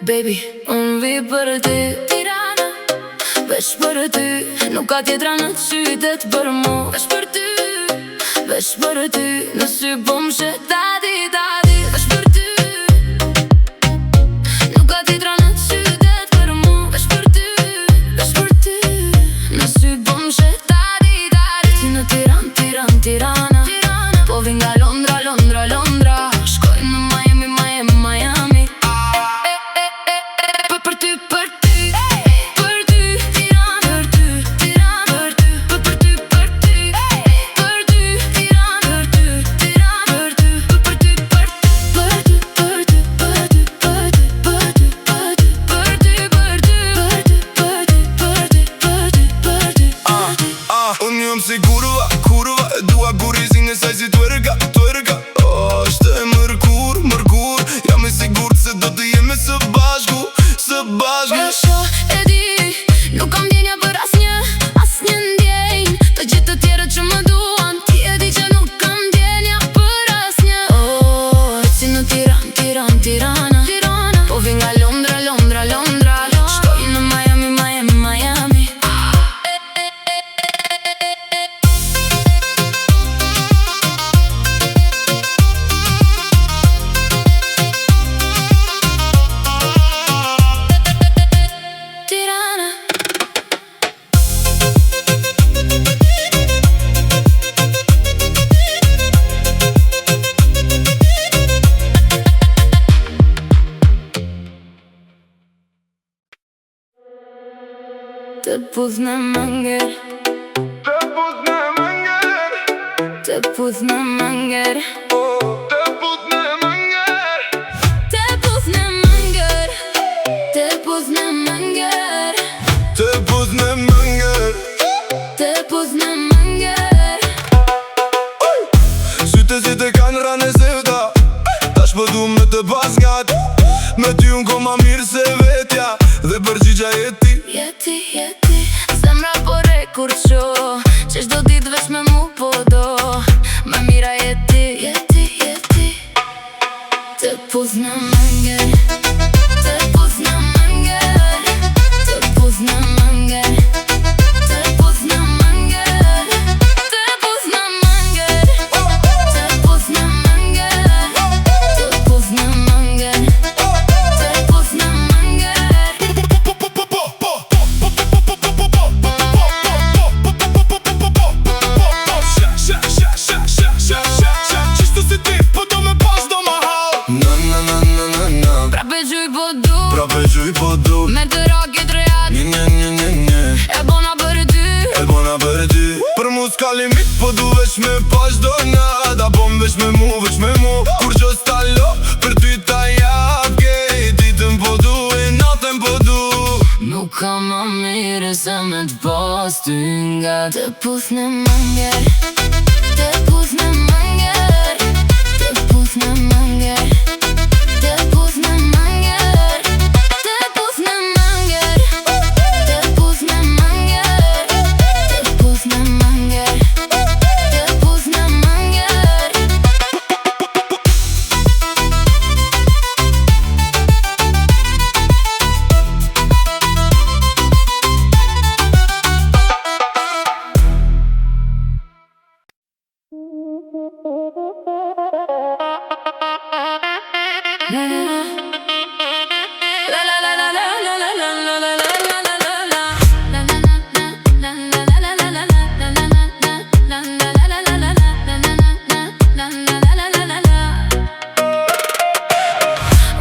Baby, unë vi për ty Tirana, veç për ty. Nuk ka tjetra në qytet për mu, veç për ty, veç për ty. Në sy po m'she tati, tati, veç për ty. Nuk ka tjetra në qytet për mu, veç për ty, veç për ty. Në sy po m'she tati, tati. Ti në Tiran, Tiran, Tirana, po vi nga Londra, Londra, Londra. Shkoj në Miami, Miami, Miami. Si kurva, kurva, e dua gurizin e saj si twerka, twerka. Ashtë e mërkur, mërkur. Jam e sigurt se do të jemi së bashku, së bashku. E sho, e di, nuk kam djenja për asnjë, asnjë ndjenjë. Të gjithë të tjerët që më duan, ti e di që nuk kam djenja për asnjë. Si në Tiran, Tiran, Tirana, po vi nga Londra, Londra, Londra. Shkoj në Miami, Miami, Miami. Të pudh në mënger, Të put në mënger, të pudh në mënger, të put në mënger. të pudh në mënger, të pudh në mënger, Të put në mënger. të pudh në mënger. Sytë si të kanë rane zevda, tash po du me të pas ngat. Me ty unë ko ma mirë se vetja, dhe përgjigja jeti. Jeti, jeti, zemra po re kur qo, që shdo dit veç me mu po do. Ma mira jeti, jeti, jeti. Të pudh në mënger, të pudh në mënger, të pudh në mënger, të pudh në mënger, të pudh në mënger, të pudh në mënger, të pudh në mënger, të pudh në mënger. Qishtu si ti, po do me pas do ma hal. Na na na na na na. Prape gjuj po du, Prape gjuj po du. me të rakit rejat, Një një një një një. e bona për ty. E bona për ty. Për mu s'ka limit, po du veç me pas do nat. Apo m'veç me mu, veç me mu. Kur që s'tallo, për ty ta jap. Gej, ditën po du, e natën po du. Nuk ka ma mire se me t'pas ty nga. Të pudh në mënger, të pudh në mënger, të pudh në mënger, të pudh në mënger, të pudh në mënger, të pudh në mënger, të pudh në mënger, të pudh në mënger.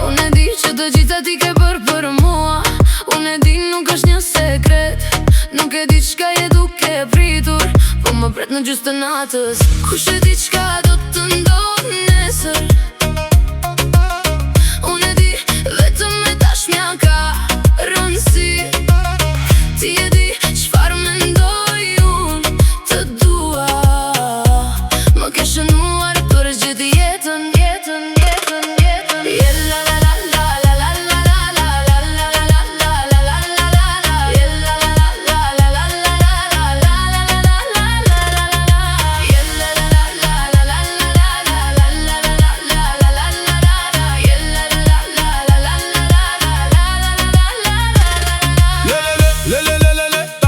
Unë e di që të gjitha ti ke për mua. Unë e di nuk është një sekret. Nuk e di qka je duke pritur, po më pret në gjysë të natës. Kush e di qka do të ndodh nesër. Unë e di vetëm me tash mja ka rëndësi. Ti e di qfar mendoj unë të dua. Më ke shënuar për gjithë jetën, jetën, jetën, jetën. Jella la la la la la la la la la la la la la la la la la. Jella la la la la la la la la la la la la.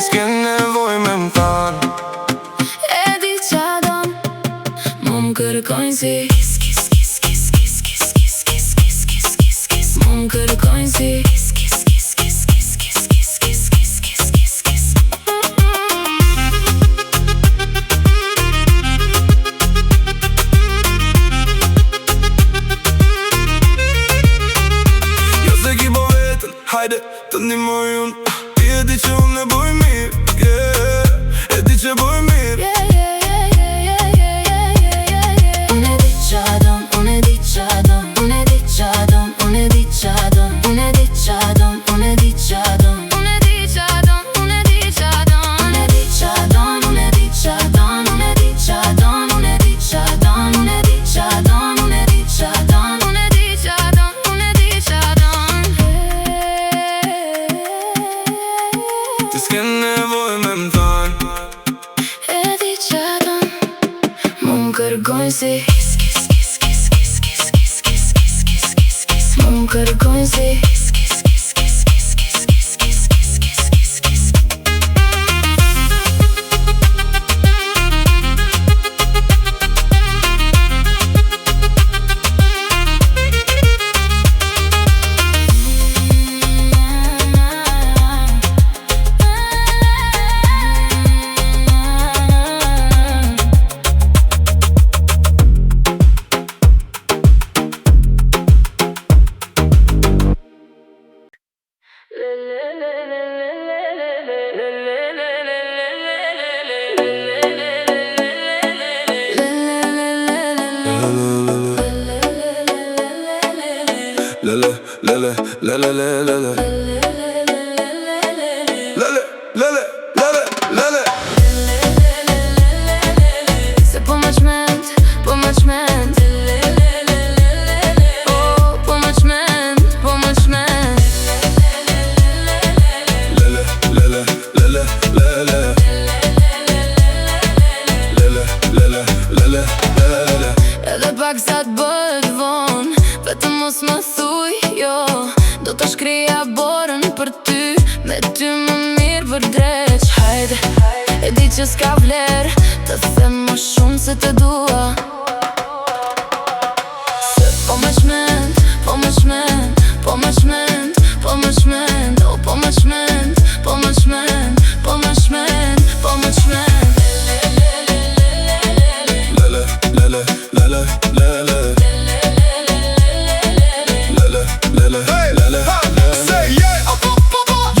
Ti s'ke nevoj me m'than. E di qa don, mo m'kërkojnë si mo m'kërkojnë si Jo se ki po vetën, hajde të ndihmoj unë. Ti e di që unë e boj mirë, yeah. E di që boj mirë. Unë e di qa don, unë e di qa don, unë e di qa don, unë e di qa don, unë e di qa don, unë e di qa don, unë e di qa don, unë e di qa don, unë e di qa don, unë e di qa don, unë e di qa don, unë e di qa don, unë e di qa don, unë e di qa don, unë e di qa don, unë e di qa don. Ti s'ke nevoj me m'than. E di qa don, mo m'kërkojnë si mo m'kërkojnë si Lele, lele, lele, lele, lele. Lele, lele, lele, lele. se po më qment, po më qment. Oh, po më qment, po më qment. Lele, lele, lele, lele. Lele, lele, lele, lele. Edhe pak sa t'bët von, vetëm mos më thuj, jo. Do të shkrija borën për ty, me ty më mirë për dreq. Hajde, e di që s'ka vler, të them më shumë se të dua. Se po më qment, po më qment, po më qment, po më qment. Oh, po më qment, po më qment, po më qment, po më qment. Lele, lele, lele, lele. Lele, lele, lele, lele. Say yeah,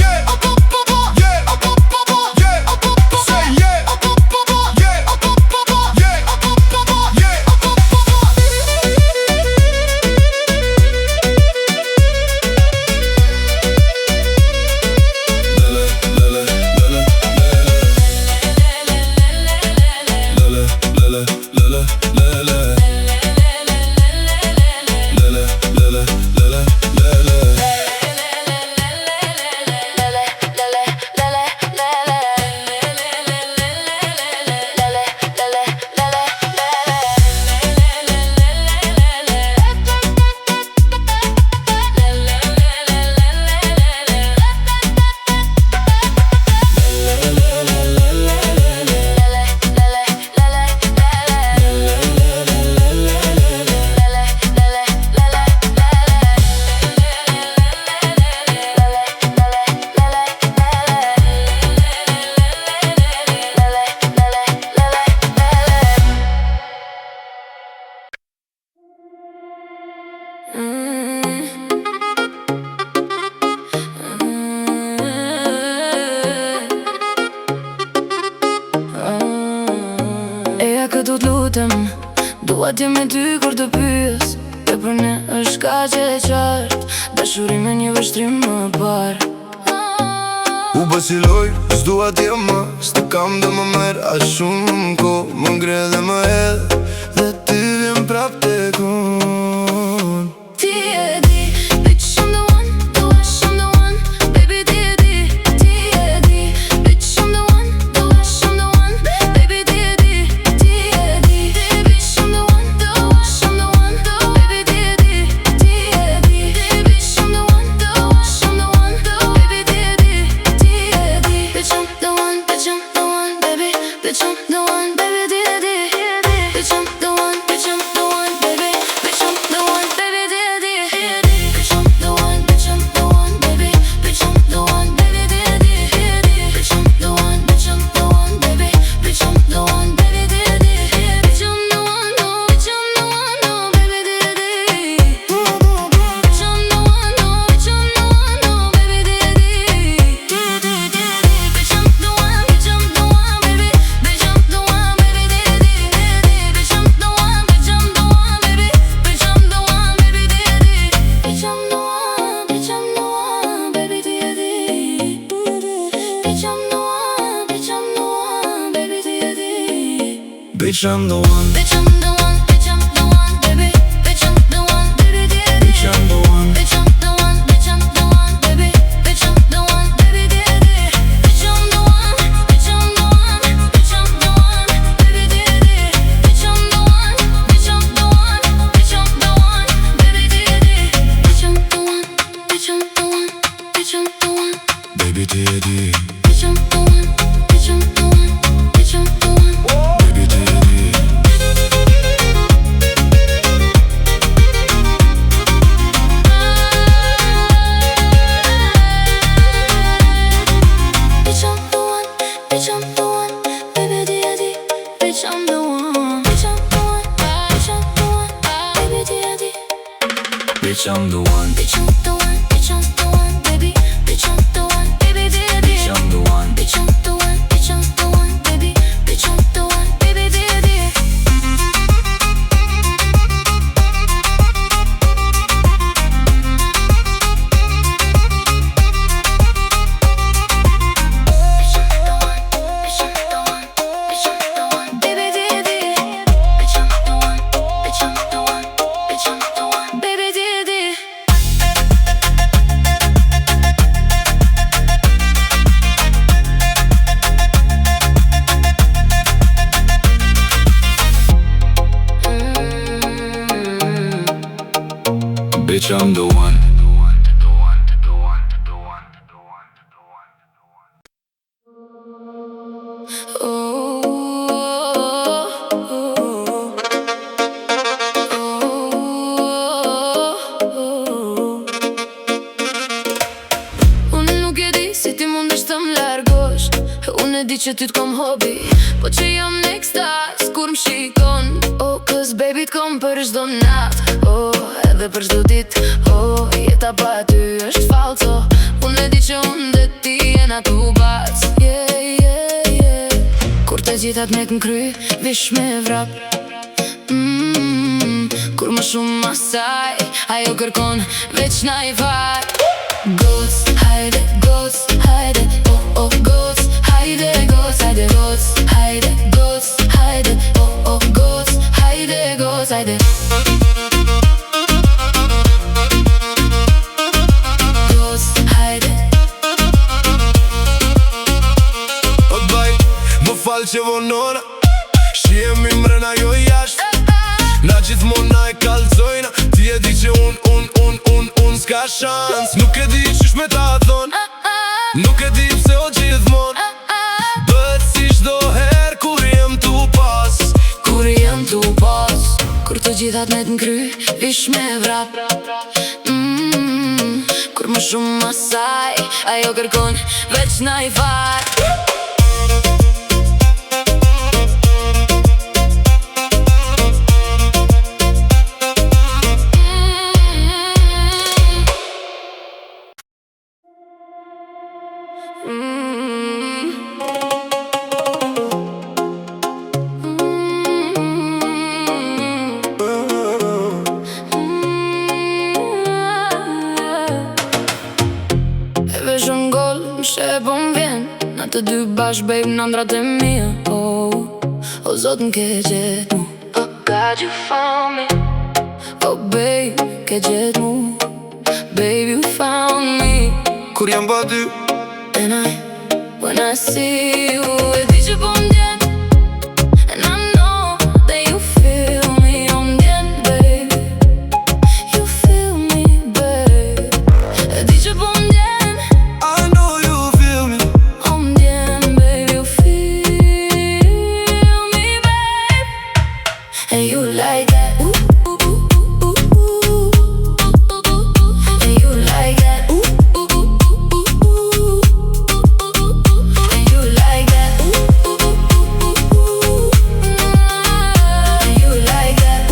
yeah, yeah, yeah. Say yeah, yeah, Lele, lele, lele, lele. Lele, lele, lele, lele. Lele, lele, lele, lele. Eja këtu t'lutem, dua t'jem me ty kur të pyes. E për ne është ka që e qartë, dashuri me një vështrim më parë. U bësiloj, s'dua t'jem më, s'të kam dhe më merë a shumë ko. Më ngre dhe më edhe, dhe ty vjen prap të kun. Ti e di, bitch I'm the one, the wish I'm the one. Baby ti e di, bitch I'm the one, the wish I'm the one. Baby ti e di, bitch I'm the one, the wish I'm the one. Baby ti e di, bitch I'm the one, the wish I'm the one. Baby ti e di, bitch I'm the Bitch I'm the one, Bitch I'm the one, bitch I'm the one, baby. Bitch I'm the one, baby, baby. bitch I'm the one. Bitch I'm the one, bitch I'm the one, baby. Bitch I'm the one, baby, baby. Bitch I'm the one, bitch I'm the one, bitch I'm the one, baby, baby. Bitch I'm the one, bitch I'm the one, bitch I'm the one, baby, baby. Bitch I'm the one, bitch I'm the one, bitch I'm the one, Baby daddy, bitch I'm the one, bitch I'm the one, bitch I'm the one. baby daddy. Bitch I'm the one, bitch I'm the one, baby daddy. Bitch I'm the one, bitch I'm the one, bitch I'm the one, baby daddy. Bitch I'm the one, Bitch I'm the one, bitch I'm the one, baby. Bitch I'm the one, baby daddy. bitch I'm the one. Bitch I'm the one, bitch I'm the one, baby. Bitch I'm the one, baby daddy. Bitch I'm the one, bitch I'm the one, bitch I'm the one, baby daddy. Bitch I'm the one, bitch I'm the one, bitch I'm the one, baby daddy. Bitch I'm the one. Unë nuk e di si ti mundesh të më largosh. Unë e di që ty t'kom hobi, po që jam në ekstaz kur më shikon. Oh, cause baby t'kom për çdo nat. Oh, edhe për çdo dit. Oh, jeta pa ty është falso. Unë e di që unë dhe ti jena tu bas. Yeah, yeah, yeah. Kur të gjithat me t'mkry, vish me vrap. Kur më shumë asaj, ajo kërkon veç na i vaj. Goc, hajde, goc, hajde, oh, oh, goc, hajde, goc, hajde, goc, hajde, goc, hajde, oh, oh, goc, hajde, goc, hajde. Goc, hajde. O baj, më falë që vonona, shi jemi mrena jo jashtë. Na gjithmona e kalzojna, ti e di që unë s'ka shans. Nuk e di qysh me ta thon, nuk e di pse o gjithmon. Bët si çdo her kur jem tu pas. Kur jam tu pas, kur të gjithat me t'mkry, vish me vrap. Kur më shumë asaj, ajo kërkon veç na i vaj. E vesh në gol, më shep më vjen. Na të dy bashkë, babe, në ndrat e mia. Oh, o zot më ke gjet mu. Oh God, you found me. Oh babe, ke gjet mu. Babe, you found me. Kur jam pa ty, And when I see you, e di që po m'djen. And I know that you feel me, o m'djen, babe. You feel me, babe. E di që po m'djen. I know you feel me. O m'djen, babe. You feel me, babe. And you like that. And you like that. And you like that. And you like that.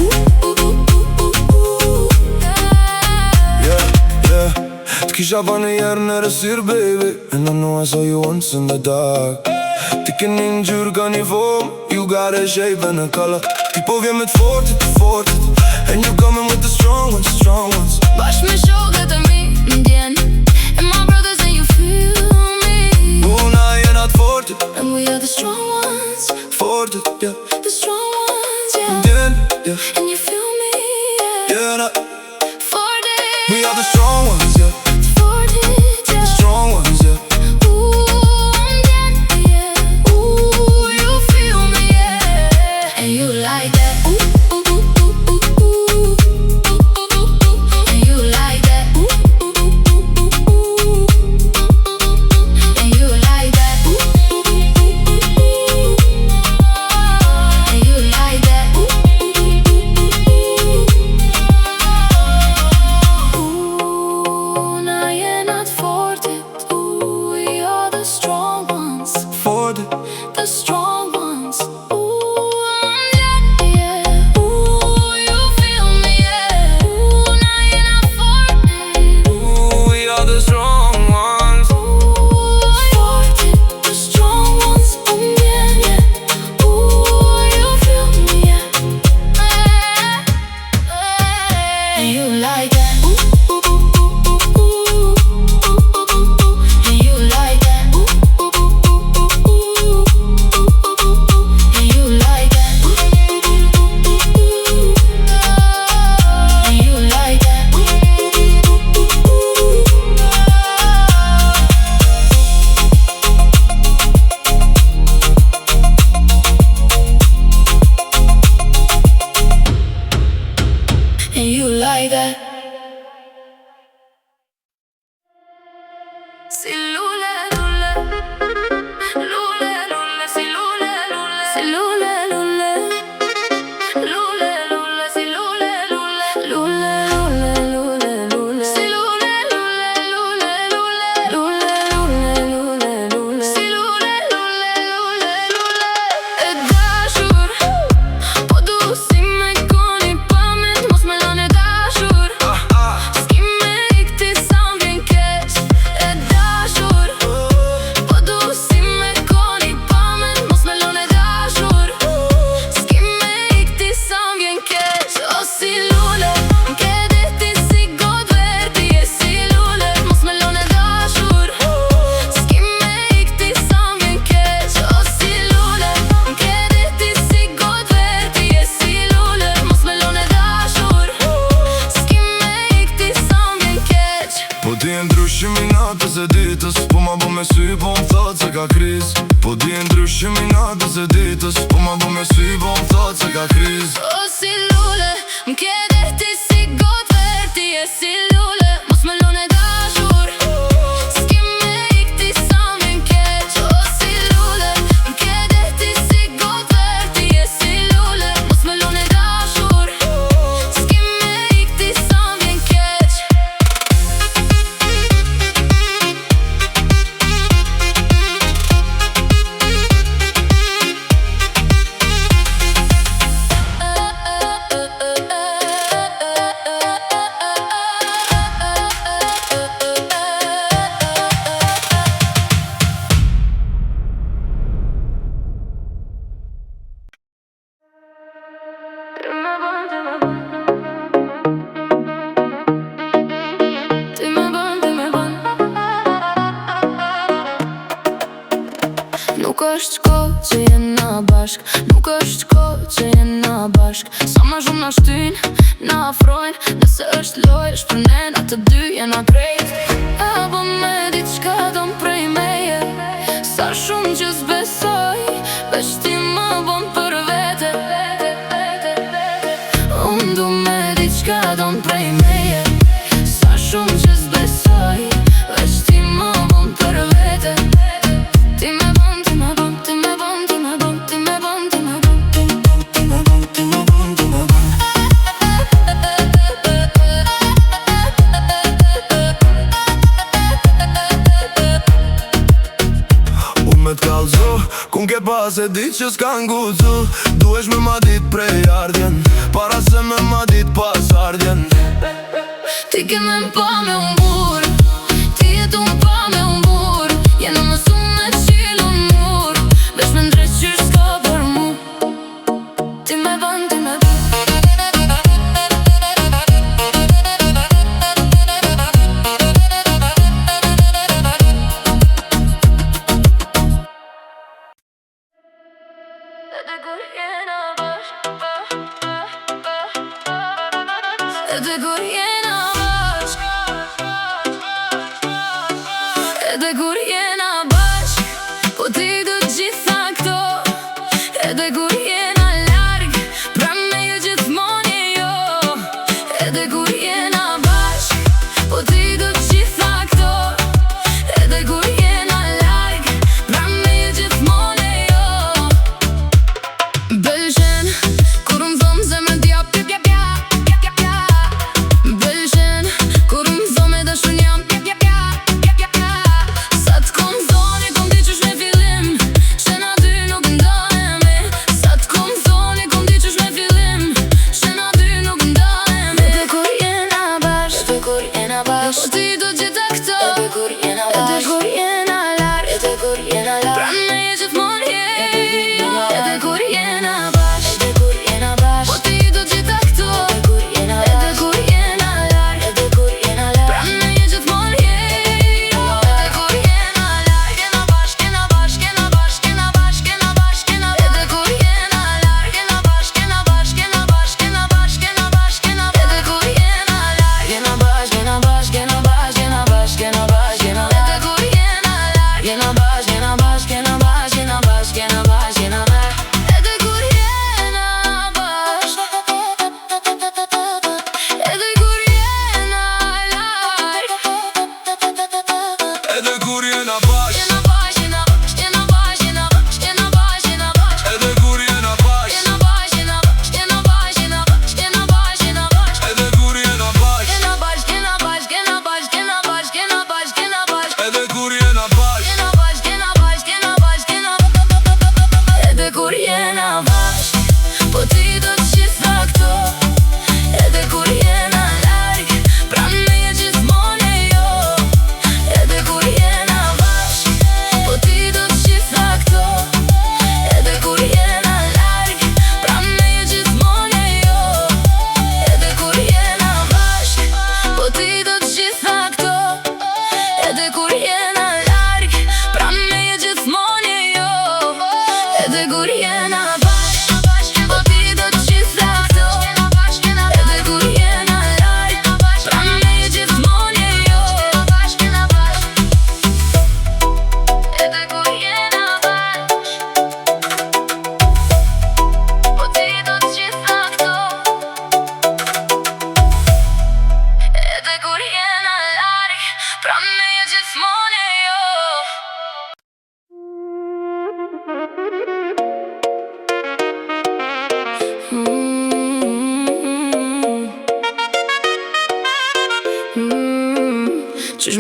Yeah, t'kisha pa në jerë në rësir, baby. And I know I saw you once in the dark. Ti ke një ngjyrë ka një form, you got a shape and a color. Ti po vjen me t'fortit, and you coming with the strong ones, strong ones. Bashkë me shokët e mi, m'djen. And my brothers and you feel me. Una jena t'fortit, And we are the strong ones, fortit, yeah. the strong di ndryshim i natës e ditës, po ma bo me sy, po më thot se ka kriz. O si lule, m'ke derti si gotë verti, e si lule, mos me lune dashur, s'ki me ikti sa m'en keq. O si lule, m'ke derti si gotë verti, e si lule, mos me lune dashur, s'ki me ikti sa m'en keq. Nuk është kohë që jena bashk, nuk është kohë që jena bashk. Sa ma shumë na shtyn, na afrojnë, nëse është lojë, për ne na të dy jena krejt. Apo me diçka don prej meje, sa shumë që s'besoj, veç ti ma bon për vete. Unë du me diçka don prej meje, sa shumë që s'besoj, veç ti ma bon për vete. Ti me bon, ti me bon, ti me bon, ti me bon, ti me bon, ti me bon, ti me bon, ti me bon, ti me bon, ti me bon. Unë me t'kallzu, kun ke pas e dit që s'kan guzu. Duesh me ma dit prej ardjen, para se me ma dit pas ardjen. Ti ke me m'pa me umbur, ti jetu m'pa me umbur. Jena më su me qilu n'mur, veç me ndreq qysh s'ka për mu. Ti me ban, ti me ban. Edhe kur jena bashk, edhe kur jena bashk, edhe kur jena bashk, po ti du gjitha këto. Edhe kur jena larg, pra me ju gjithmonë je jo. Edhe kur jena bashk, po ti du gjitha këto. Edhe kur jena larg, pra me ju gjithmonë je jo. Bëj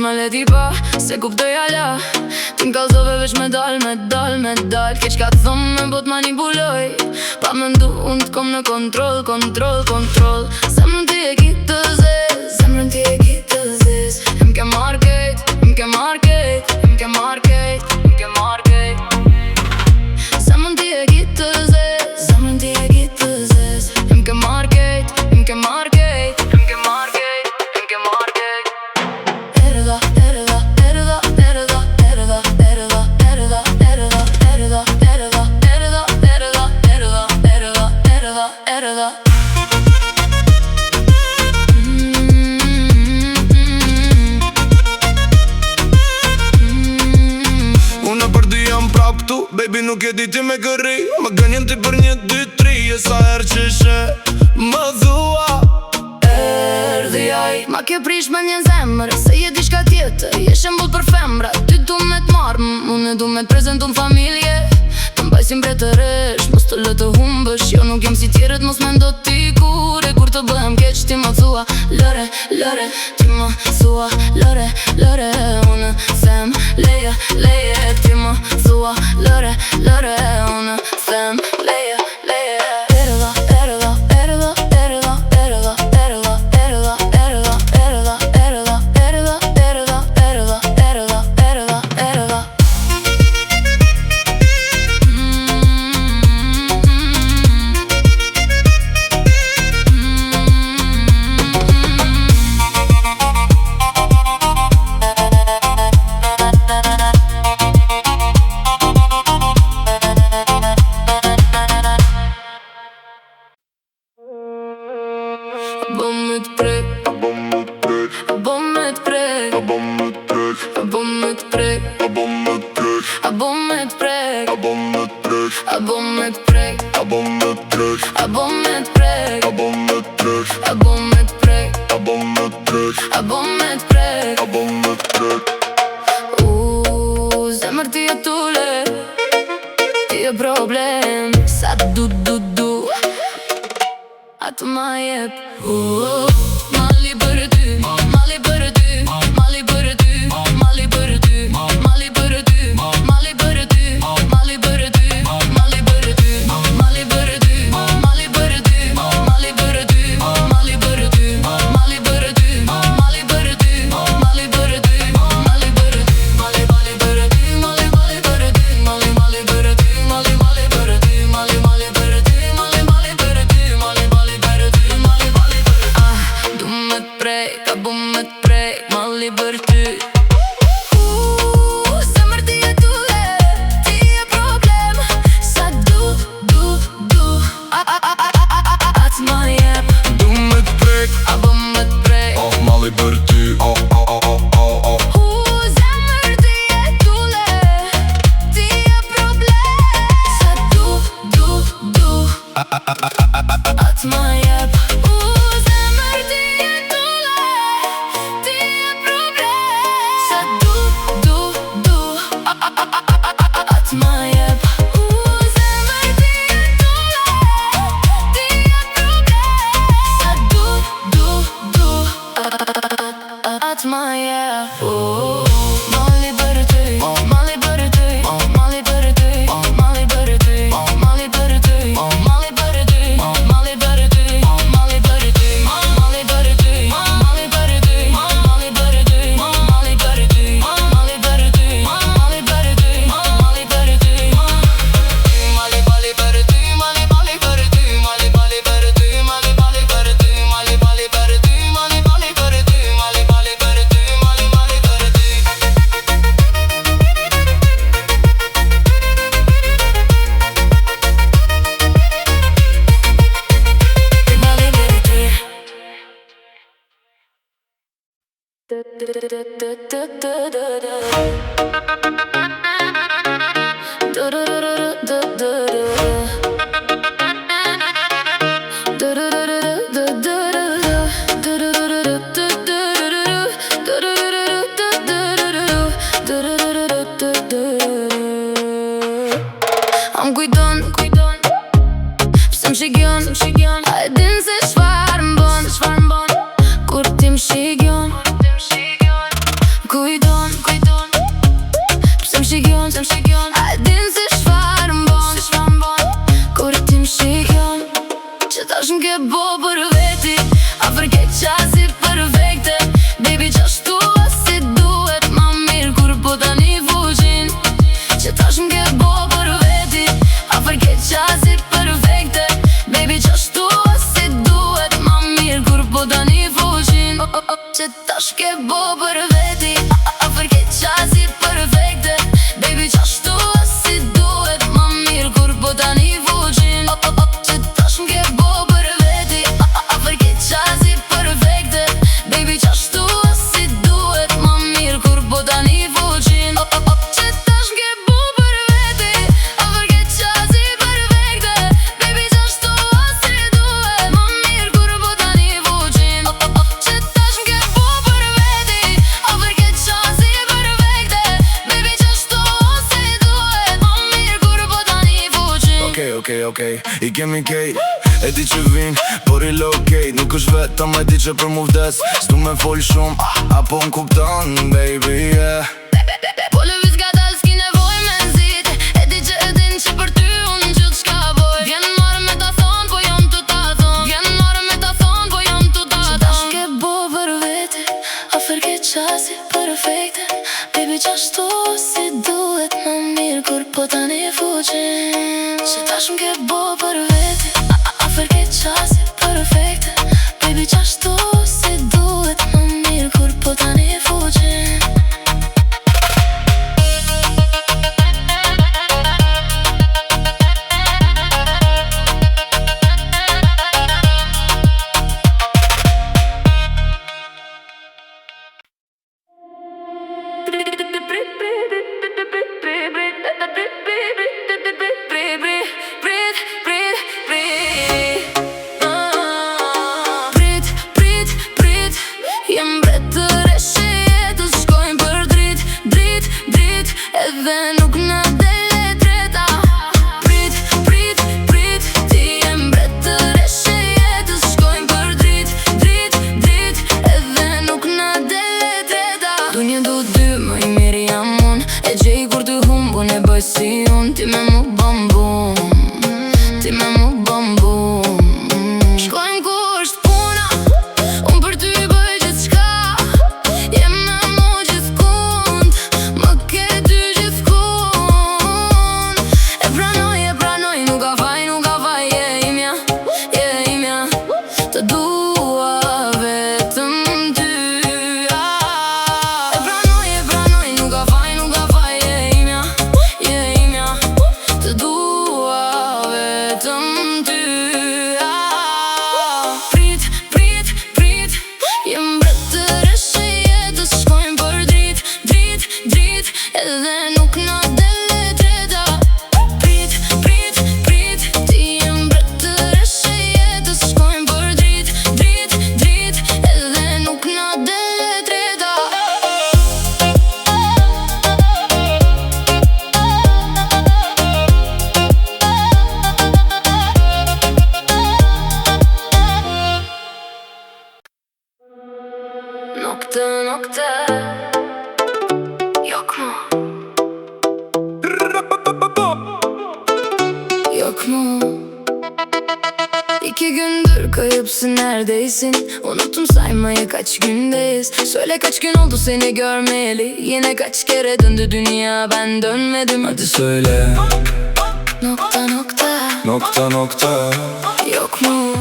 me leti pa, se kuptoj ala. Ti m'kallzove veç me dal, me dal, me dal. Keq ka thom me bot manipuloj. Pa me ndu unë t'kom në kontrol, kontrol, kontrol. Zemrën ti e ki të zez, zemrën ti e ki të zez. Im ke market, im ke market, im ke market, im ke market. Zemrën ti e ki të zez, zemrën ti e ki të zez. Im ke market, im ke market, im ke market, im ke market. Erda, erda, erda, erda, erda, erda, erda, erda, erda, erda, erda, erda, erda, erda, erda, erda. Unë për dy jam prap tu, baby nuk e di ti me kërri. Më gënjen ti për 1, 2, 3, e sa herë që she më dhua. Erdi aj, ma ke prish me një zemër, se je diçka tjetër, je shembull për femra. Ty du me t'marrë, unë du me t'prezentu n'familje. Të mbajsim mbretëresh, mos të lë të humbësh. Jo nuk jem si tjerët, mos me ndo ti kure. Kur të bëhem keq ti më thua, lëre, lëre. Ti më thua, lëre, lëre. Unë them, leje, leje. Ti më thua, lëre, lëre. Unë them, leje, leje. Erda, erda, erda, erda, erda, erda, erda, erda, erda, erda, erda, erda, erda, erda, erda, erda. Bom me t'prek, bom me t'prek, bom me t'prek, bom me t'prek, bom me t'prek, bom me t'prek, bom me t'prek, bom me t'prek, bom me t'prek, bom me t'prek, bom me t'prek, bom me t'prek, bom me t'prek, bom me t'prek, bom me t'prek. Zemër ti e tule, ti e problem. Sa du du du, atë ma jep. Mali për ty, mali për ty, mali për ty, mali për ty, mali për ty, mali për ty, mali për ty, mali për ty, mali për ty, mali për ty, mali për ty, mali për ty, mali për ty, mali për ty, mali për ty, mali për ty, mali mali për ty, mali mali për ty, mali mali për ty, mali mali për ty, mali mali për ty, mali mali për ty, mali mali për ty, mali mali. Du me t'prek, bu me t'prek, mali për ty. Zemër ti e tule, ti e problem. Sa du, du, du, atë ma jep. Du me t'prek, Bu me t'prek, mali për ty. zemër ti e tule, ti e problem. Sa du, du, du, atë ma jep. Zemër ti e tule, ti e problem. Sa du, du, du, atë ma jep. Zemër ti e tule, ti e problem. Sa du, du, du, atë ma jep. Mali për ty, mali për ty, mali për ty, mali për ty, mali për ty, mali për ty, mali për ty, mali për ty, mali për ty, mali për ty, mali për ty, mali për ty, mali për ty, mali për ty, mali për ty, mali mali për ty, mali mali për ty, mali mali për ty, mali mali për ty, mali mali për ty, mali mali për ty, mali mali për ty, mali mali për ty. Am kujton, pse m'shigjon, a e din se çfarë m'bon, kur ti m'shigjon. Ku që tash ke bo për veti A fërket qasi perfekte Baby qashtu si duhet Ma mirë kur po tani fuqin Që tash m'ke bo për veti A fërket qasi perfekte Baby qashtu si duhet Ma mirë kur po tani fuqin Që tash m'ke bo për veti A fërket qasi perfekte Baby qashtu si duhet Ma mirë kur po tani fuqin Që tash m'ke bo për veti A fërket qasi perfekte Baby qashtu si duhet Ma mirë kur po tani fuqin Okej, I kemi kej E di që vin, por I lokej Nuk është vetëm e di që për mu vdes S'du me fol shumë, apo m'kupton, baby, yeah Po lëviz gata s'ki nevoj me nxit E di që e din që për ty unë gjithë shka boj Vjen marrë me ta thonë, po jam të ta thonë Vjen marrë me ta thonë, po jam të ta thonë Që tash ke bo për vete A fërket qasi perfekte Baby qashtu si duhet Ma mirë kur po tani fuqin Që tash m'ke bo për vete A fërket qasi perfekte Baby qashtu si duhet Ma mirë kur po tani fuqin Edhe nuk na dele dreta Prit, ti e mbret të reshe jetës Shkojmë për drit Edhe nuk na dele dreta Du një du dy, më I miri jam unë E gjej kur të humbun e bëj si unë Ti me mu bambum Shkojmë ku është puna Unë për ty bëj gjithë shka Jem me mu gjithë kund Më ke ty gjithë kund E pranoj, nuk ka faj Je imja Të dua vetëm ty E pranoj, nuk ka faj Je imja Të dua vetëm ty Prit Jem mbret të reshe jetës Shkojmë për drit Edhe nuk na dele dreta Prit Ti jem mbret të reshe jetës Shkojmë për drit Edhe nuk na dele dreta Nokta Yok mu 2 gündür kayıpsın neredeysin Unuttum saymayı kaç gündeyiz Söyle kaç gün oldu seni görmeyeli Yine kaç kere döndü dünya ben dönmedim Hadi söyle Nokta Yok mu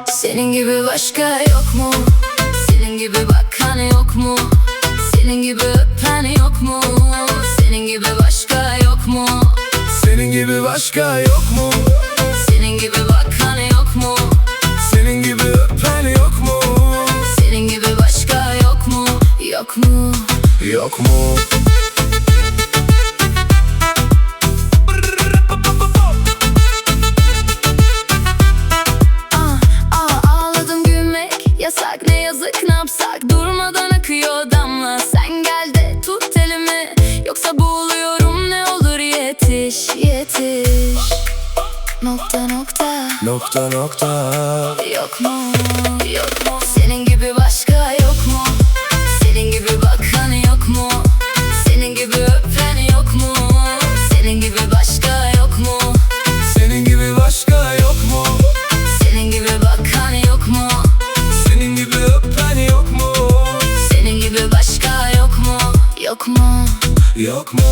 Senin gibi başka yok mu Senin gibi bakan yok mu Senin gibi öpen yok mu Senin gibi başka yok mu Senin gibi başka yok mu Senin gibi bakan yok mu Senin gibi öpen yok mu Senin gibi başka yok mu Yok mu Ağladım gülmek yasak ne yazık ne yapsak Durmadan akıyor damla Sen gel de tut elimi Yoksa boğuluyorum ne olur yetiş Nokta Yok mu Senin gibi başka yok mu Senin gibi bakan yok mu Senin gibi öpen yok mu Senin gibi başka yok mu Senin gibi başka yok mu Senin gibi bakan yok mu Senin gibi öpen yok mu Senin gibi başka yok mu Yok mu